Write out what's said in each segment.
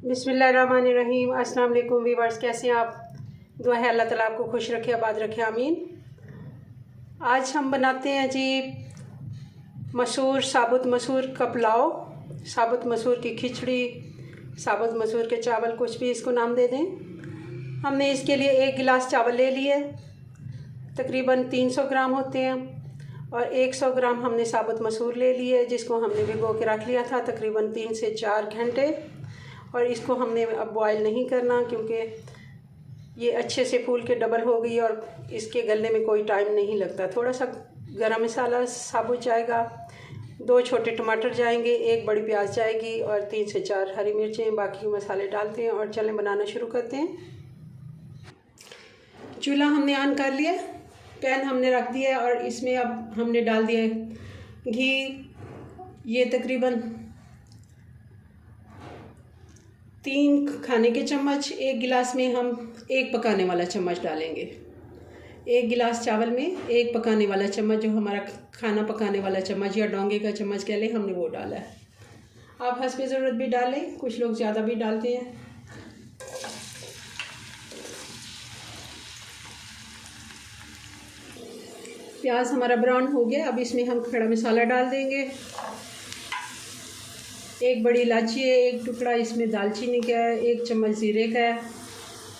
बिस्मिल्लाहिर्रहमानिर्रहीम। अस्सलाम वालेकुम व्यूअर्स, कैसे हैं आप? दुआ है अल्लाह ताला आपको खुश रखे, आबाद रखे, आमीन। आज हम बनाते हैं जी साबुत मसूर का पुलाव, साबुत मसूर की खिचड़ी, साबुत मसूर के चावल, कुछ भी इसको नाम दे दें। हमने इसके लिए 1 गिलास चावल ले लिए, तकरीबन 300 ग्राम होते हैं, और 100 ग्राम हमने साबुत मसूर ले लिए जिसको हमने भिगो के रख लिया था तकरीबन 3 से 4 घंटे। और इसको हमने अब बॉयल नहीं करना क्योंकि ये अच्छे से फूल के डबल हो गई और इसके गलने में कोई टाइम नहीं लगता। थोड़ा सा गरम मसाला साबुत जाएगा, 2 छोटे टमाटर जाएंगे, 1 बड़ी प्याज जाएगी और 3 से 4 हरी मिर्चें। बाकी मसाले डालते हैं और चलें बनाना शुरू करते हैं। चूल्हा हमने ऑन कर लिया, पैन हमने रख दिया और इसमें अब हमने डाल दिया घी। ये तकरीबन 3 खाने के चम्मच, 1 गिलास में हम 1 पकाने वाला चम्मच डालेंगे। 1 गिलास चावल में 1 पकाने वाला चम्मच, जो हमारा खाना पकाने वाला चम्मच या डोंगे का चम्मच कह लें, हमने वो डाला है। आप हस्बे ज़रूरत भी डालें, कुछ लोग ज़्यादा भी डालते हैं। प्याज हमारा ब्राउन हो गया, अब इसमें हम खड़ा मसाला डाल देंगे। 1 बड़ी इलायची है, 1 टुकड़ा इसमें दालचीनी का है, 1 चम्मच ज़ीरे का है,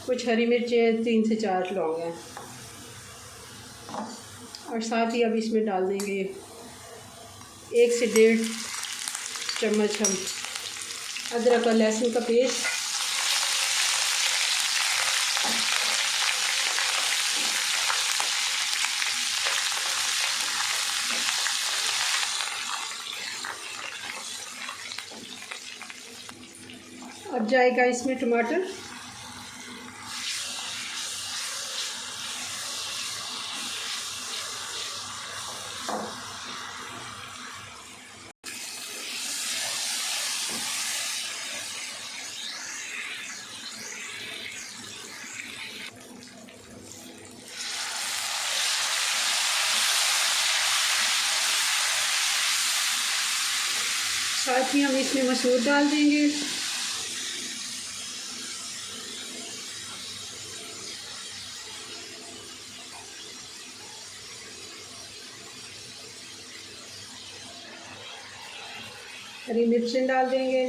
कुछ हरी मिर्चें, 3 से 4 लौंग हैं। और साथ ही अब इसमें डाल देंगे 1 से 1.5 चम्मच हम अदरक और लहसुन का पेस्ट। अब जाएगा इसमें टमाटर, साथ ही हम इसमें मसूर डाल देंगे। हरी मिर्चें डाल देंगे।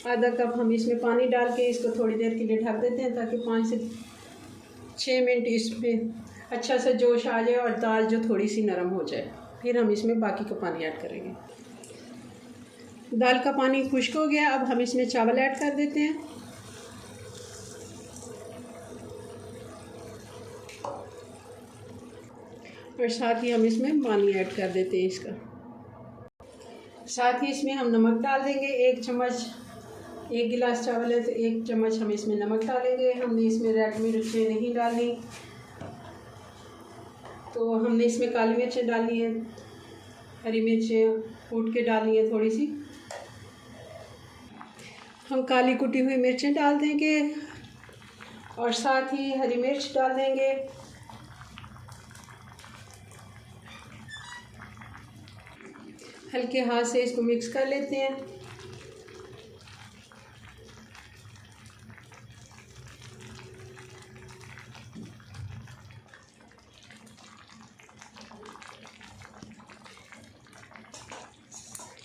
आधा कप हम इसमें पानी डाल के इसको थोड़ी देर के लिए ढक देते हैं ताकि 5 से 6 मिनट इसमें अच्छा सा जोश आ जाए और दाल जो थोड़ी सी नरम हो जाए। फिर हम इसमें बाकी का पानी ऐड करेंगे। दाल का पानी खुश्क हो गया, अब हम इसमें चावल ऐड कर देते हैं। और साथ ही हम इसमें पानी ऐड कर देते हैं इसका। साथ ही इसमें हम नमक डाल देंगे, 1 चम्मच। 1 गिलास चावल है तो 1 चम्मच हम इसमें नमक डालेंगे। हमने इसमें रेड मिर्चें नहीं डालनी, तो हमने इसमें काली मिर्चें डालनी है, हरी मिर्चें कूट के डालनी है थोड़ी सी। हम काली कुटी हुई मिर्चें डाल देंगे और साथ ही हरी मिर्च डाल देंगे। हल्के हाथ से इसको मिक्स कर लेते हैं।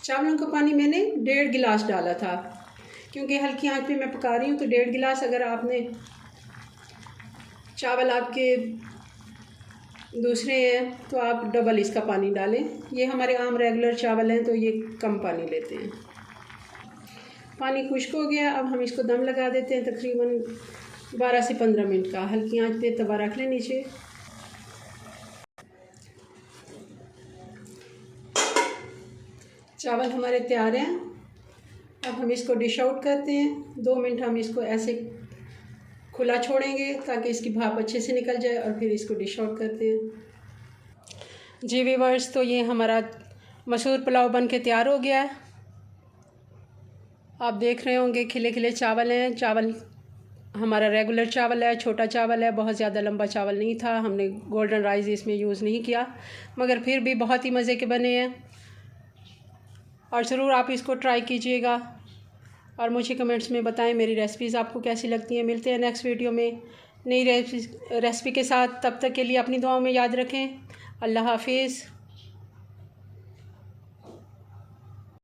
चावलों का पानी मैंने 1.5 गिलास डाला था, क्योंकि हल्की आंच पे मैं पका रही हूँ, तो 1.5 गिलास। अगर आपने चावल आपके दूसरे हैं तो आप डबल इसका पानी डालें। ये हमारे आम रेगुलर चावल हैं तो ये कम पानी लेते हैं। पानी खुश्क हो गया, अब हम इसको दम लगा देते हैं तकरीबन 12 से 15 मिनट का। हल्की आंच पे तवा रख लें नीचे। चावल हमारे तैयार हैं, अब हम इसको डिश आउट करते हैं। 2 मिनट हम इसको ऐसे खुला छोड़ेंगे ताकि इसकी भाप अच्छे से निकल जाए और फिर इसको डिश आउट करते हैं। जी व्यूअर्स, तो ये हमारा मसूर पुलाव बन के तैयार हो गया है। आप देख रहे होंगे खिले खिले चावल हैं। चावल हमारा रेगुलर चावल है, छोटा चावल है, बहुत ज़्यादा लंबा चावल नहीं था। हमने गोल्डन राइस इसमें यूज़ नहीं किया, मगर फिर भी बहुत ही मज़े के बने हैं। और ज़रूर आप इसको ट्राई कीजिएगा और मुझे कमेंट्स में बताएं मेरी रेसिपीज़ आपको कैसी लगती हैं। मिलते हैं नेक्स्ट वीडियो में नई रेसिपी के साथ। तब तक के लिए अपनी दुआओं में याद रखें। अल्लाह हाफिज़।